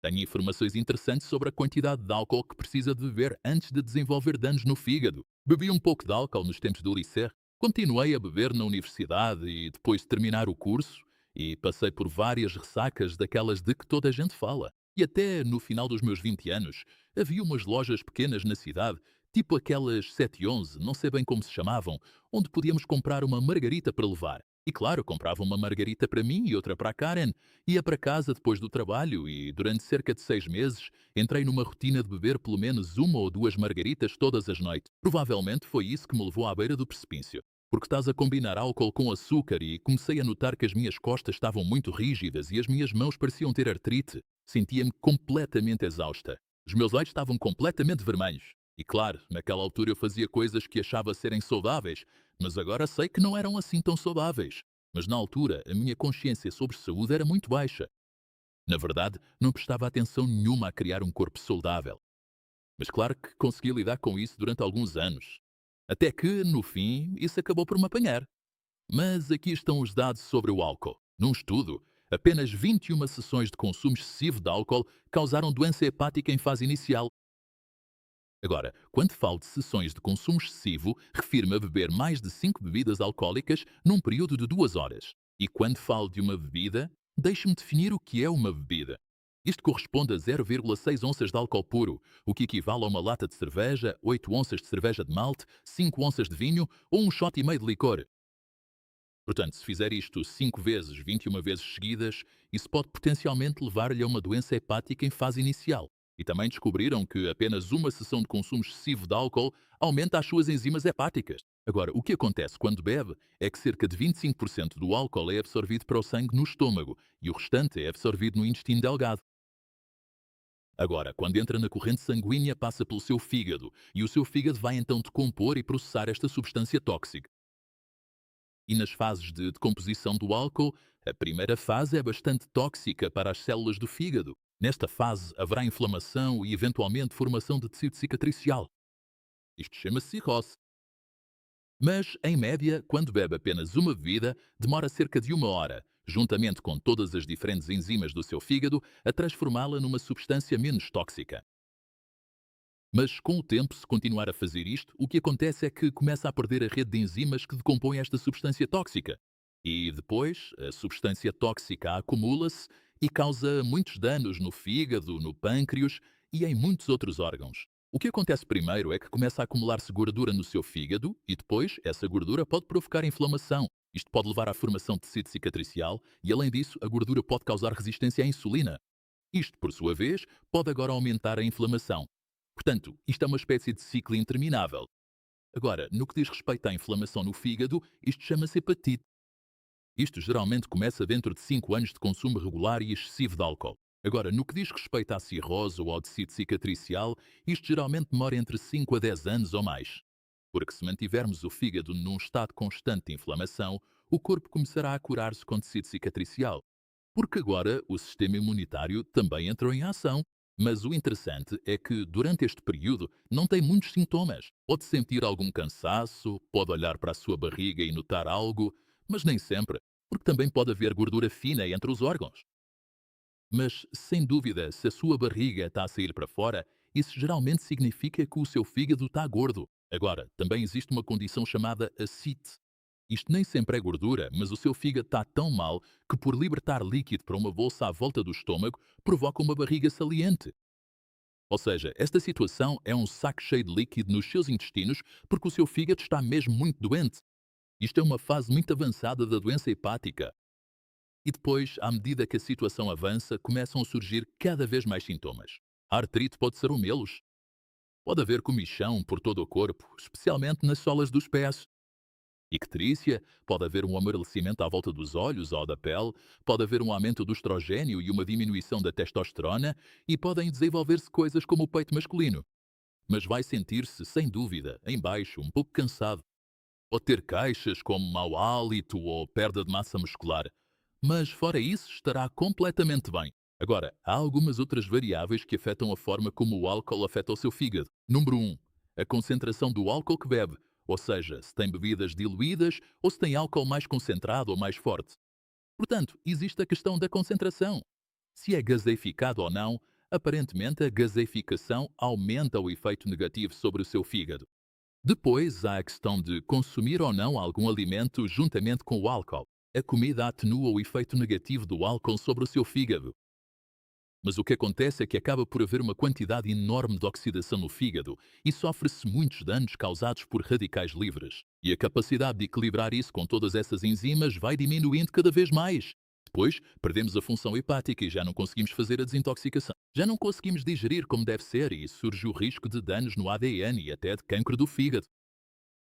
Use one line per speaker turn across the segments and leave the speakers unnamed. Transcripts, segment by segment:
Tenho informações interessantes sobre a quantidade de álcool que precisa de beber antes de desenvolver danos no fígado. Bebi um pouco de álcool nos tempos do liceu, continuei a beber na universidade e depois de terminar o curso, e passei por várias ressacas daquelas de que toda a gente fala. E até no final dos meus 20 anos, havia umas lojas pequenas na cidade, tipo aquelas 711, não sei bem como se chamavam, onde podíamos comprar uma margarita para levar. E claro, comprava uma margarita para mim e outra para a Karen. Ia para casa depois do trabalho e, durante cerca de 6 meses, entrei numa rotina de beber pelo menos uma ou duas margaritas todas as noites. Provavelmente foi isso que me levou à beira do precipício. Porque estás a combinar álcool com açúcar e comecei a notar que as minhas costas estavam muito rígidas e as minhas mãos pareciam ter artrite. Sentia-me completamente exausta. Os meus olhos estavam completamente vermelhos. E claro, naquela altura eu fazia coisas que achava serem saudáveis, mas agora sei que não eram assim tão saudáveis. Mas na altura, a minha consciência sobre saúde era muito baixa. Na verdade, não prestava atenção nenhuma a criar um corpo saudável. Mas claro que consegui lidar com isso durante alguns anos. Até que, no fim, isso acabou por me apanhar. Mas aqui estão os dados sobre o álcool. Num estudo, apenas 21 sessões de consumo excessivo de álcool causaram doença hepática em fase inicial. Agora, quando falo de sessões de consumo excessivo, refiro-me a beber mais de 5 bebidas alcoólicas num período de 2 horas. E quando falo de uma bebida, deixe-me definir o que é uma bebida. Isto corresponde a 0,6 onças de álcool puro, o que equivale a uma lata de cerveja, 8 onças de cerveja de malte, 5 onças de vinho ou um shot e meio de licor. Portanto, se fizer isto 5 vezes, 21 vezes seguidas, isso pode potencialmente levar-lhe a uma doença hepática em fase inicial. E também descobriram que apenas uma sessão de consumo excessivo de álcool aumenta as suas enzimas hepáticas. Agora, o que acontece quando bebe é que cerca de 25% do álcool é absorvido para o sangue no estômago e o restante é absorvido no intestino delgado. Agora, quando entra na corrente sanguínea, passa pelo seu fígado e o seu fígado vai então decompor e processar esta substância tóxica. E nas fases de decomposição do álcool, a primeira fase é bastante tóxica para as células do fígado. Nesta fase haverá inflamação e eventualmente formação de tecido cicatricial. Isto chama-se cirrose. Mas, em média, quando bebe apenas uma bebida, demora cerca de 1 hora, juntamente com todas as diferentes enzimas do seu fígado, a transformá-la numa substância menos tóxica. Mas com o tempo, se continuar a fazer isto, o que acontece é que começa a perder a rede de enzimas que decompõem esta substância tóxica. E depois, a substância tóxica acumula-se e causa muitos danos no fígado, no pâncreas e em muitos outros órgãos. O que acontece primeiro é que começa a acumular-se gordura no seu fígado e depois essa gordura pode provocar inflamação. Isto pode levar à formação de tecido cicatricial e, além disso, a gordura pode causar resistência à insulina. Isto, por sua vez, pode agora aumentar a inflamação. Portanto, isto é uma espécie de ciclo interminável. Agora, no que diz respeito à inflamação no fígado, isto chama-se hepatite. Isto geralmente começa dentro de 5 anos de consumo regular e excessivo de álcool. Agora, no que diz respeito à cirrose ou ao tecido cicatricial, isto geralmente demora entre 5 a 10 anos ou mais. Porque se mantivermos o fígado num estado constante de inflamação, o corpo começará a curar-se com tecido cicatricial. Porque agora o sistema imunitário também entrou em ação. Mas o interessante é que, durante este período, não tem muitos sintomas. Pode sentir algum cansaço, pode olhar para a sua barriga e notar algo, mas nem sempre, porque também pode haver gordura fina entre os órgãos. Mas, sem dúvida, se a sua barriga está a sair para fora, isso geralmente significa que o seu fígado está gordo. Agora, também existe uma condição chamada ascite. Isto nem sempre é gordura, mas o seu fígado está tão mal que, por libertar líquido para uma bolsa à volta do estômago, provoca uma barriga saliente. Ou seja, esta situação é um saco cheio de líquido nos seus intestinos porque o seu fígado está mesmo muito doente. Isto é uma fase muito avançada da doença hepática. E depois, à medida que a situação avança, começam a surgir cada vez mais sintomas. A artrite pode ser um melos. Pode haver comichão por todo o corpo, especialmente nas solas dos pés. Icterícia, pode haver um amarelecimento à volta dos olhos ou da pele, pode haver um aumento do estrogênio e uma diminuição da testosterona e podem desenvolver-se coisas como o peito masculino. Mas vai sentir-se, sem dúvida, em baixo, um pouco cansado. Pode ter queixas como mau hálito ou perda de massa muscular. Mas fora isso, estará completamente bem. Agora, há algumas outras variáveis que afetam a forma como o álcool afeta o seu fígado. Número 1. A concentração do álcool que bebe, ou seja, se tem bebidas diluídas ou se tem álcool mais concentrado ou mais forte. Portanto, existe a questão da concentração. Se é gaseificado ou não, Aparentemente, a gaseificação aumenta o efeito negativo sobre o seu fígado. Depois, há a questão de consumir ou não algum alimento juntamente com o álcool. A comida atenua o efeito negativo do álcool sobre o seu fígado. Mas o que acontece é que acaba por haver uma quantidade enorme de oxidação no fígado e sofre-se muitos danos causados por radicais livres. E a capacidade de equilibrar isso com todas essas enzimas vai diminuindo cada vez mais. Depois, perdemos a função hepática e já não conseguimos fazer a desintoxicação. Já não conseguimos digerir como deve ser e surge o risco de danos no ADN e até de cancro do fígado.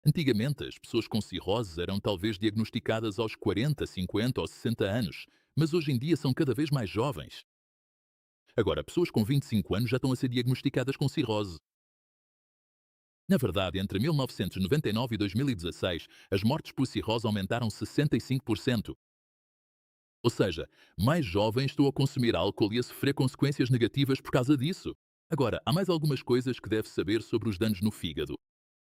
Antigamente, as pessoas com cirrose eram talvez diagnosticadas aos 40, 50 ou 60 anos, mas hoje em dia são cada vez mais jovens. Agora, pessoas com 25 anos já estão a ser diagnosticadas com cirrose. Na verdade, entre 1999 e 2016, as mortes por cirrose aumentaram 65%. Ou seja, mais jovens estão a consumir álcool e a sofrer consequências negativas por causa disso. Agora, há mais algumas coisas que deve saber sobre os danos no fígado.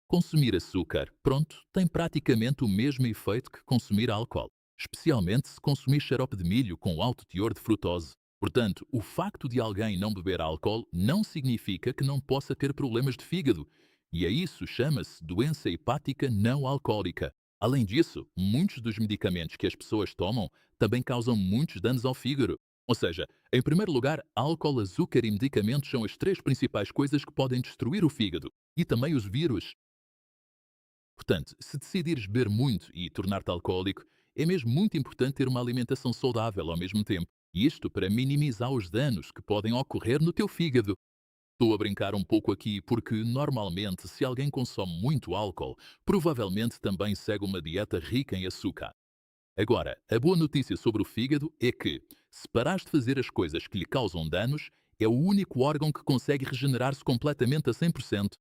Consumir açúcar, pronto, tem praticamente o mesmo efeito que consumir álcool, especialmente se consumir xarope de milho com alto teor de frutose. Portanto, o facto de alguém não beber álcool não significa que não possa ter problemas de fígado, e a isso chama-se doença hepática não alcoólica. Além disso, muitos dos medicamentos que as pessoas tomam também causam muitos danos ao fígado. Ou seja, em primeiro lugar, álcool, açúcar e medicamentos são as três principais coisas que podem destruir o fígado, e também os vírus. Portanto, se decidires beber muito e tornar-te alcoólico, é mesmo muito importante ter uma alimentação saudável ao mesmo tempo. E isto para minimizar os danos que podem ocorrer no teu fígado. Estou a brincar um pouco aqui porque, normalmente, se alguém consome muito álcool, provavelmente também segue uma dieta rica em açúcar. Agora, a boa notícia sobre o fígado é que, se parares de fazer as coisas que lhe causam danos, é o único órgão que consegue regenerar-se completamente a 100%.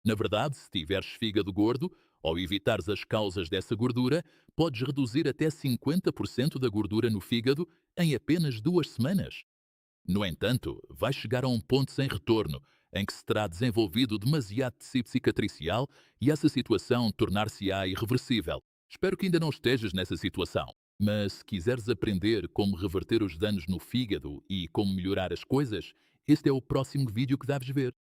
Na verdade, se tiveres fígado gordo, ou evitares as causas dessa gordura, podes reduzir até 50% da gordura no fígado em apenas 2 semanas. No entanto, vais chegar a um ponto sem retorno, em que se terá desenvolvido demasiado tecido cicatricial e essa situação tornar-se-á irreversível. Espero que ainda não estejas nessa situação. Mas se quiseres aprender como reverter os danos no fígado e como melhorar as coisas, este é o próximo vídeo que deves ver.